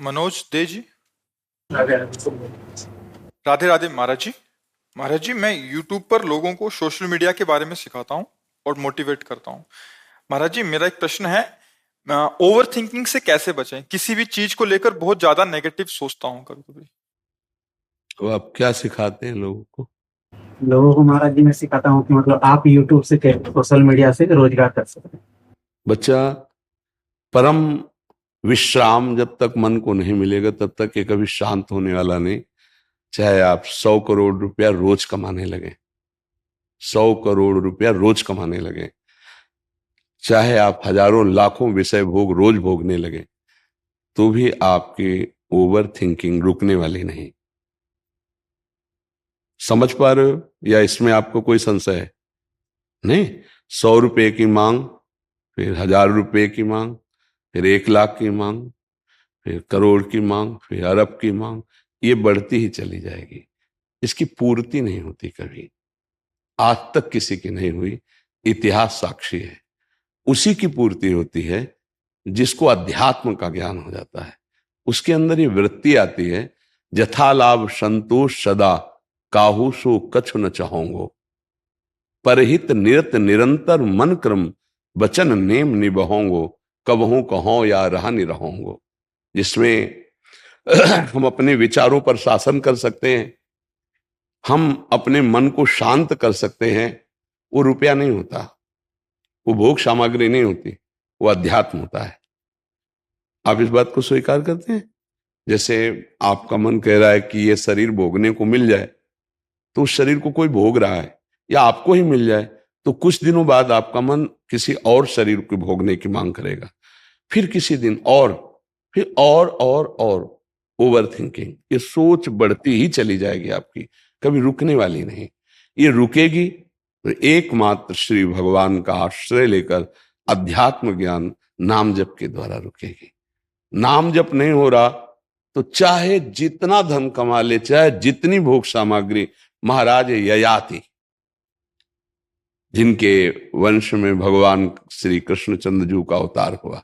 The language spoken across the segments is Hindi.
मनोज दे जी। राधे राधे राधे महाराज जी। महाराज जी, मैं यूट्यूब पर लोगों को सोशल मीडिया के बारे में सिखाता हूँ और मोटिवेट करता हूँ। महाराज जी, मेरा एक प्रश्न है, ओवर थिंकिंग से कैसे बचें? किसी भी चीज को लेकर बहुत ज्यादा नेगेटिव सोचता हूँ कभी कभी। तो आप क्या सिखाते हैं लोगों को? लोगों को महाराज जी मैं सिखाता हूँ कि मतलब आप यूट्यूब से कैसे सोशल मीडिया से रोजगार कर सकते हैं। बच्चा, परम विश्राम जब तक मन को नहीं मिलेगा तब तक ये कभी शांत होने वाला नहीं। चाहे आप 100 करोड़ रुपया रोज कमाने लगे, 100 करोड़ रुपया रोज कमाने लगे, चाहे आप हजारों लाखों विषय भोग रोज भोगने लगे, तो भी आपकी ओवर थिंकिंग रुकने वाली नहीं। समझ पा रहे हो या इसमें आपको कोई संशय है? नहीं। 100 रुपए की मांग, फिर 1000 रुपए की मांग, फिर 1 लाख की मांग, फिर करोड़ की मांग, फिर अरब की मांग, ये बढ़ती ही चली जाएगी। इसकी पूर्ति नहीं होती कभी, आज तक किसी की नहीं हुई। इतिहास साक्षी है। उसी की पूर्ति होती है जिसको अध्यात्म का ज्ञान हो जाता है। उसके अंदर ये वृत्ति आती है, जथा लाभ संतोष सदा, काहू सो कछु न चाहोंगो, परहित निरत निरंतर मन क्रम, वचन नेम निबहोंगो, कबहू कहो या रहा निरहोंगो। जिसमें हम अपने विचारों पर शासन कर सकते हैं, हम अपने मन को शांत कर सकते हैं। वो रुपया नहीं होता, वो भोग सामग्री नहीं होती, वो अध्यात्म होता है। आप इस बात को स्वीकार करते हैं? जैसे आपका मन कह रहा है कि ये शरीर भोगने को मिल जाए, तो उस शरीर को कोई भोग रहा है, या आपको ही मिल जाए, तो कुछ दिनों बाद आपका मन किसी और शरीर को भोगने की मांग करेगा, फिर किसी दिन और, फिर और ओवर थिंकिंग, ये सोच बढ़ती ही चली जाएगी आपकी, कभी रुकने वाली नहीं। ये रुकेगी तो एकमात्र श्री भगवान का आश्रय लेकर अध्यात्म ज्ञान नाम जप के द्वारा रुकेगी। नाम जप नहीं हो रहा तो चाहे जितना धन कमा ले, चाहे जितनी भोग सामग्री, महाराज ययाति जिनके वंश में भगवान श्री कृष्णचंद्र जी का अवतार हुआ,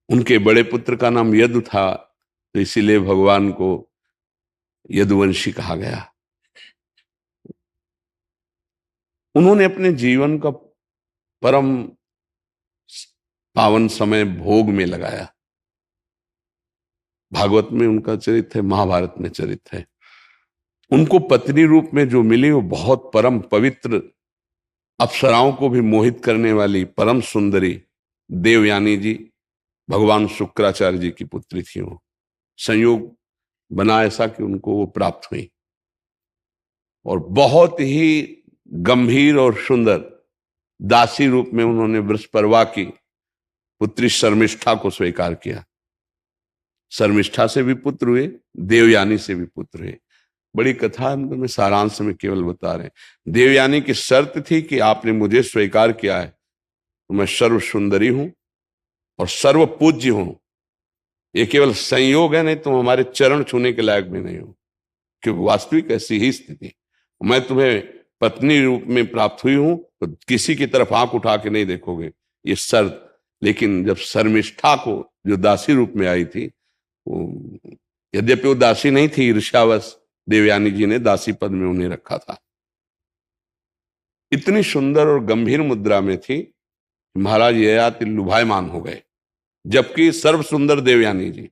उनके बड़े पुत्र का नाम यदु था, तो इसीलिए भगवान को यदुवंशी कहा गया। उन्होंने अपने जीवन का परम पावन समय भोग में लगाया। भागवत में उनका चरित्र है, महाभारत में चरित्र है। उनको पत्नी रूप में जो मिली वो बहुत परम पवित्र, अप्सराओं को भी मोहित करने वाली परम सुंदरी देवयानी जी, भगवान शुक्राचार्य जी की पुत्री थी। वो संयोग बना ऐसा कि उनको वो प्राप्त हुई, और बहुत ही गंभीर और सुंदर दासी रूप में उन्होंने वृषपर्वा की पुत्री शर्मिष्ठा को स्वीकार किया। शर्मिष्ठा से भी पुत्र हुए, देवयानी से भी पुत्र हुए। बड़ी कथा में सारांश में केवल बता रहे हैं। देवयानी की शर्त थी कि आपने मुझे स्वीकार किया है तो मैं सर्व सुंदरी हूं और सर्व पूज्य हूं। ये केवल संयोग है, नहीं तुम हमारे चरण छूने के लायक भी नहीं हो, क्योंकि वास्तविक ऐसी ही स्थिति। मैं तुम्हें पत्नी रूप में प्राप्त हुई हूं तो किसी की तरफ आंख उठा के नहीं देखोगे, ये शर्त। लेकिन जब शर्मिष्ठा को जो दासी रूप में आई थी, यद्यपि वो दासी नहीं थी, ईर्ष्यावश देवयानी जी ने दासी पद में उन्हें रखा था। इतनी सुंदर और गंभीर मुद्रा में थी, महाराज ययाति लुभायमान हो गए, जबकि सर्व सुंदर देवयानी जी